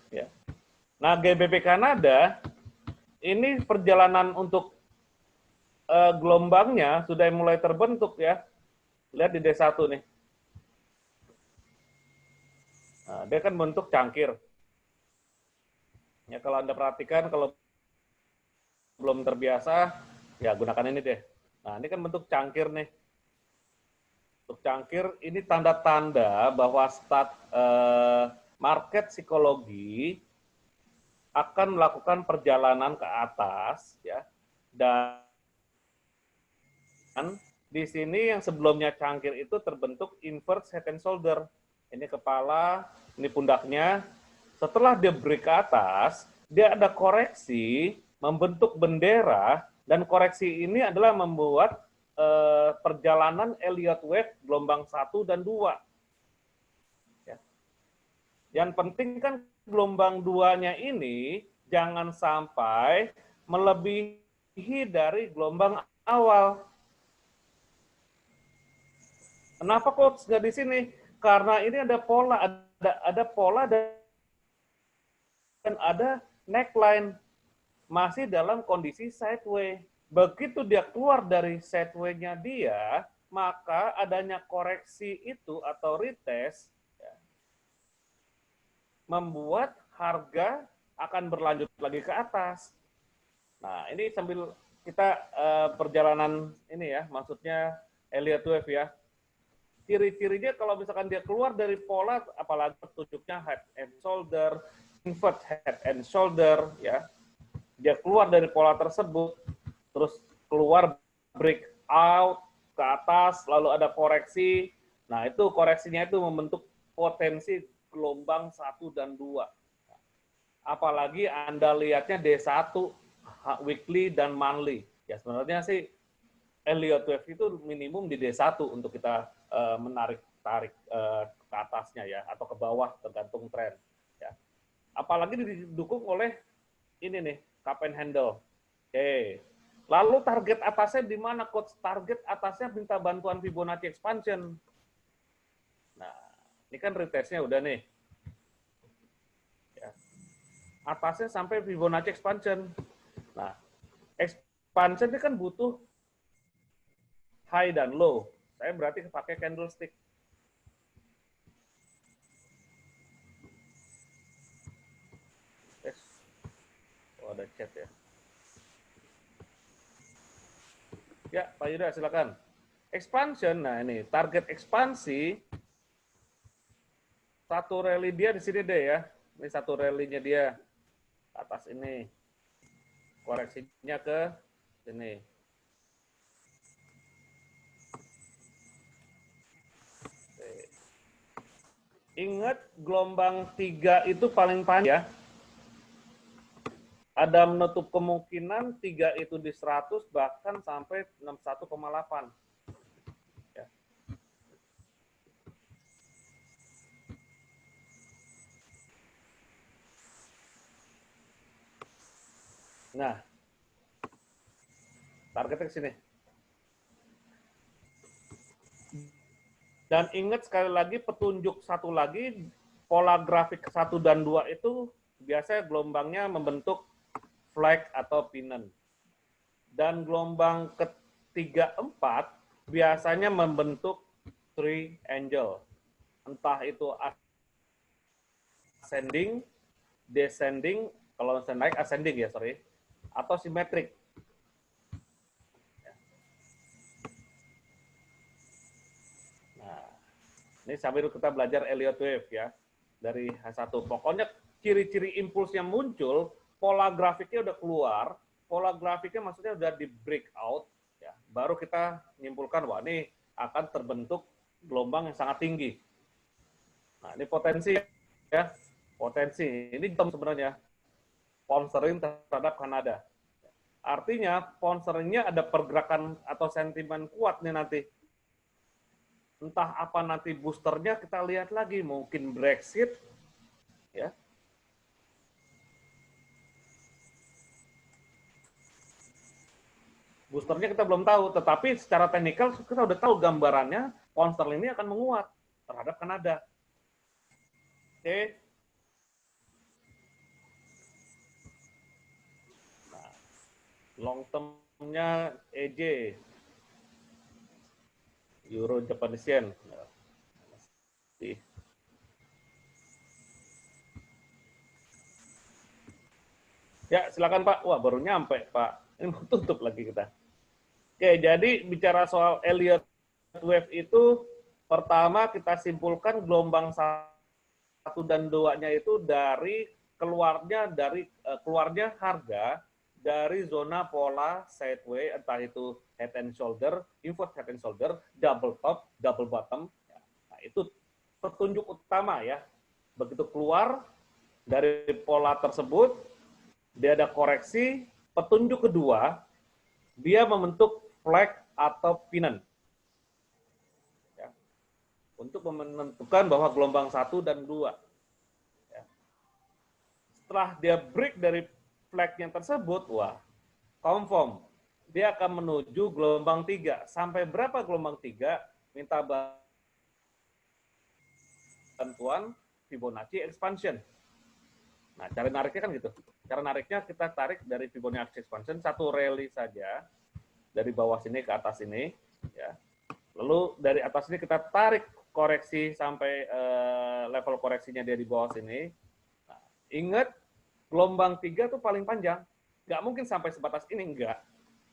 Ya. Nah, GBP Kanada ini perjalanan untuk gelombangnya sudah mulai terbentuk ya. Lihat di D1 nih. Nah, dia kan bentuk cangkir. Ya, kalau Anda perhatikan, kalau belum terbiasa, ya gunakan ini deh. Nah, ini kan bentuk cangkir nih. Bentuk cangkir ini tanda-tanda bahwa market psikologi akan melakukan perjalanan ke atas, ya. Dan di sini yang sebelumnya cangkir itu terbentuk inverse head and shoulder. Ini kepala, ini pundaknya. Setelah dia break ke atas, dia ada koreksi, membentuk bendera, dan koreksi ini adalah membuat perjalanan Elliott Wave gelombang 1 dan 2. Ya. Yang penting kan gelombang 2-nya ini jangan sampai melebihi dari gelombang awal. Kenapa kok nggak di sini? Karena ini ada pola, ada pola dan ada neckline masih dalam kondisi sideway. Begitu dia keluar dari sideway-nya dia, maka adanya koreksi itu atau retest ya, membuat harga akan berlanjut lagi ke atas. Nah, ini sambil kita perjalanan ini ya, maksudnya Elliott Wave ya. Ciri-cirinya kalau misalkan dia keluar dari pola, apalagi petunjuknya head and shoulder, invert head and shoulder, ya, dia keluar dari pola tersebut, terus keluar break out ke atas, lalu ada koreksi. Nah, itu koreksinya itu membentuk potensi gelombang 1 dan 2. Apalagi Anda lihatnya D1, weekly dan monthly. Ya, sebenarnya sih Elliott Wave itu minimum di D1 untuk kita tarik ke atasnya ya, atau ke bawah tergantung tren. Ya. Apalagi didukung oleh ini nih, cup and handle. Oke. Lalu target atasnya di mana, Coach? Target atasnya minta bantuan Fibonacci expansion. Nah, ini kan retestnya udah nih. Ya. Atasnya sampai Fibonacci expansion. Nah, expansion ini kan butuh high dan low. Saya berarti pakai candlestick. Oh, ada chat ya. Ya, Pak Yuda silakan. Expansion, nah ini target ekspansi satu rally dia di sini deh ya. Ini satu rally-nya dia atas ini. Koreksinya ke sini. Ingat gelombang 3 itu paling panjang ya. Ada menutup kemungkinan 3 itu di 100 bahkan sampai 61,8. Ya. Nah, targetnya ke sini. Dan ingat sekali lagi petunjuk satu lagi, pola grafik 1 dan 2 itu biasanya gelombangnya membentuk flag atau pennant. Dan gelombang ketiga 4 biasanya membentuk triangle. Entah itu ascending, descending, kalau saya naik ascending ya, sorry, atau simetrik. Nah, ini sambil kita belajar Elliott Wave ya, dari H1. Pokoknya ciri-ciri impuls yang muncul, pola grafiknya udah keluar, pola grafiknya maksudnya udah di breakout, ya, baru kita menyimpulkan, wah ini akan terbentuk gelombang yang sangat tinggi. Nah, ini potensi ya, potensi. Ini sebenarnya sponsoring terhadap Kanada. Artinya sponsoringnya ada pergerakan atau sentimen kuat nih nanti. Entah apa nanti boosternya kita lihat lagi, mungkin Brexit, ya. Boosternya kita belum tahu, tetapi secara teknikal kita udah tahu gambarannya pound sterling ini akan menguat terhadap Kanada. Oke. long term-nya EJ, Euro Japanese Yen. Ya, silakan Pak. Wah, baru nyampe, Pak. Ini mau tutup lagi kita. Oke, jadi bicara soal Elliott Wave itu, pertama kita simpulkan gelombang 1 dan 2-nya itu dari keluarnya harga dari zona pola sideway, entah itu head and shoulder, inverted head and shoulder, double top, double bottom. Nah, itu petunjuk utama ya. Begitu keluar dari pola tersebut, dia ada koreksi. Petunjuk kedua, dia membentuk flag atau pennant. Ya, untuk menentukan bahwa gelombang 1 dan 2. Ya. Setelah dia break dari flag yang tersebut, wah, confirm. Dia akan menuju gelombang 3. Sampai berapa gelombang 3? Minta bantuan Fibonacci expansion. Nah, cara nariknya kan gitu. Cara nariknya kita tarik dari Fibonacci expansion, satu rally saja, dari bawah sini ke atas ini. Ya. Lalu dari atas ini kita tarik koreksi sampai level koreksinya dia di bawah sini. Nah, ingat, gelombang 3 itu paling panjang. Nggak mungkin sampai sebatas ini, enggak.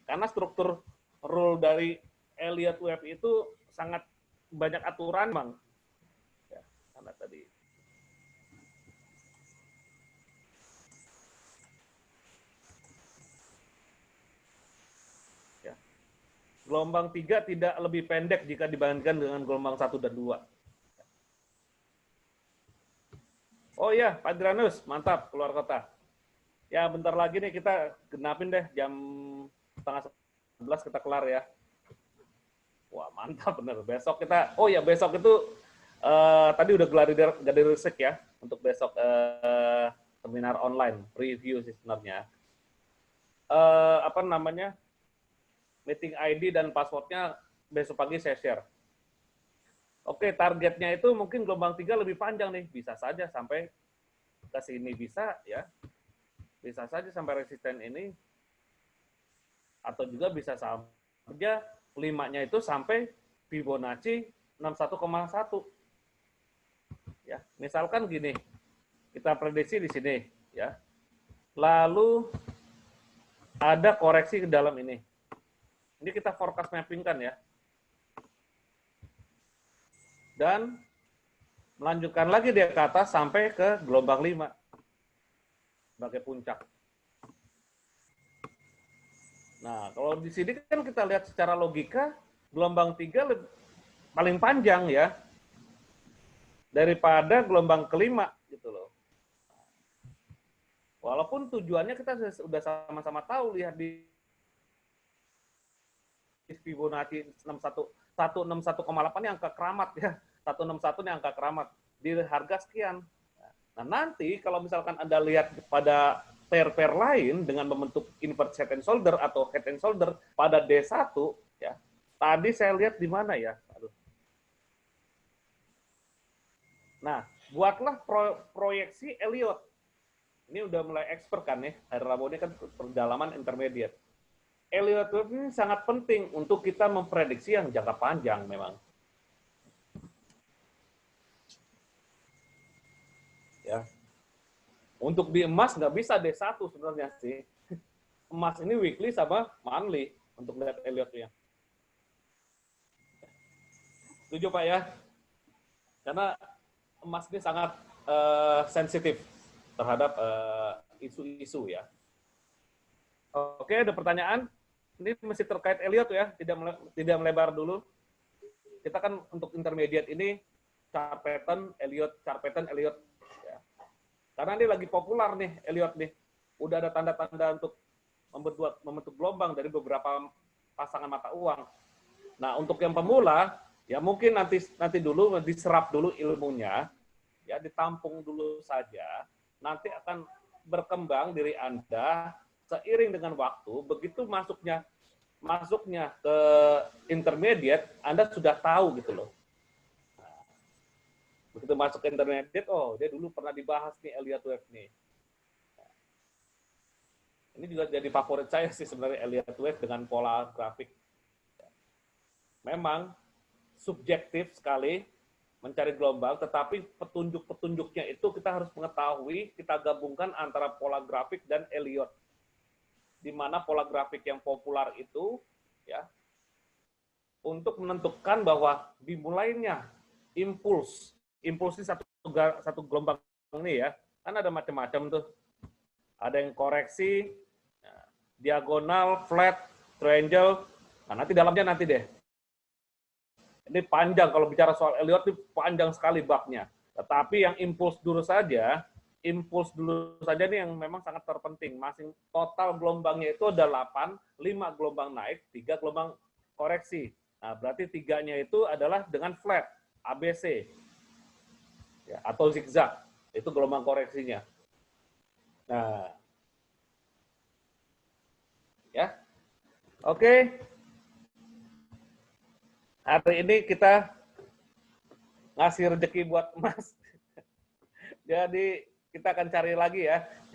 Karena struktur rule dari Elliott Wave itu sangat banyak aturan, Bang. Ya, karena tadi. Ya. Gelombang 3 tidak lebih pendek jika dibandingkan dengan gelombang 1 dan 2. Oh iya, Pak Dranus, mantap, keluar kota. Ya, bentar lagi nih kita genapin deh, jam setengah 11 kita kelar ya. Wah, mantap bener. Besok kita, oh ya besok itu tadi udah gladi resik ya, untuk besok seminar online, review sih sebenarnya. Apa namanya, meeting ID dan passwordnya besok pagi saya share. Oke, targetnya itu mungkin gelombang 3 lebih panjang nih, bisa saja sampai ke sini bisa ya, bisa saja sampai resisten ini, atau juga bisa saja 5-nya itu sampai Fibonacci 61,1. Ya, misalkan gini, kita prediksi di sini ya. Lalu ada koreksi ke dalam ini. Ini kita forecast mapping kan ya. Dan melanjutkan lagi dia ke atas sampai ke gelombang 5 sebagai puncak. Nah, kalau di sini kan kita lihat secara logika, gelombang 3 paling panjang ya, daripada gelombang kelima gitu loh. Walaupun tujuannya kita sudah sama-sama tahu, lihat di Fibonacci 161,8 ini angka keramat ya. 161 ini angka keramat di harga sekian. Nah, nanti kalau misalkan Anda lihat pada pair-pair lain dengan membentuk inverted head and shoulder atau head and shoulder pada D1 ya. Tadi saya lihat di mana ya? Aduh. Nah, buatlah proyeksi Elliott. Ini udah mulai expert kan nih. Hari Rabu ini kan perjalanan intermediate. Elliott Wave ini sangat penting untuk kita memprediksi yang jangka panjang memang. Ya. Untuk di emas nggak bisa D1 sebenarnya sih. Emas ini weekly sama monthly untuk lihat Elliott-nya. Setuju Pak ya? Karena emas ini sangat sensitif terhadap isu-isu ya. Oke, ada pertanyaan? Ini masih terkait Elliott ya, tidak melebar dulu. Kita kan untuk intermediate ini chart pattern Elliott, ya. Karena ini lagi populer nih Elliott nih. Udah ada tanda-tanda untuk membentuk gelombang dari beberapa pasangan mata uang. Nah, untuk yang pemula ya mungkin nanti dulu diserap dulu ilmunya, ya ditampung dulu saja. Nanti akan berkembang diri Anda seiring dengan waktu. Begitu masuknya ke intermediate, Anda sudah tahu gitu loh. Nah, begitu masuk ke intermediate, oh dia dulu pernah dibahas nih Elliott Wave nih. Ini juga jadi favorit saya sih sebenarnya Elliott Wave dengan pola grafik. Memang subjektif sekali mencari gelombang, tetapi petunjuk-petunjuknya itu kita harus mengetahui, kita gabungkan antara pola grafik dan Elliott. Di mana pola grafik yang populer itu ya untuk menentukan bahwa dimulainya impuls ini satu gelombang ini ya, kan ada macam-macam tuh. Ada yang koreksi, diagonal, flat, triangle. Nah, nanti dalamnya nanti deh. Ini panjang, kalau bicara soal Elliott ini panjang sekali babnya. Tetapi yang impuls dulu saja nih yang memang sangat terpenting. Masing total gelombangnya itu ada 8, 5 gelombang naik, 3 gelombang koreksi. Nah, berarti 3-nya itu adalah dengan flat, ABC, ya, atau zigzag. Itu gelombang koreksinya. Nah, ya, oke. Hari ini kita ngasih rezeki buat Mas. Jadi kita akan cari lagi ya. Jadi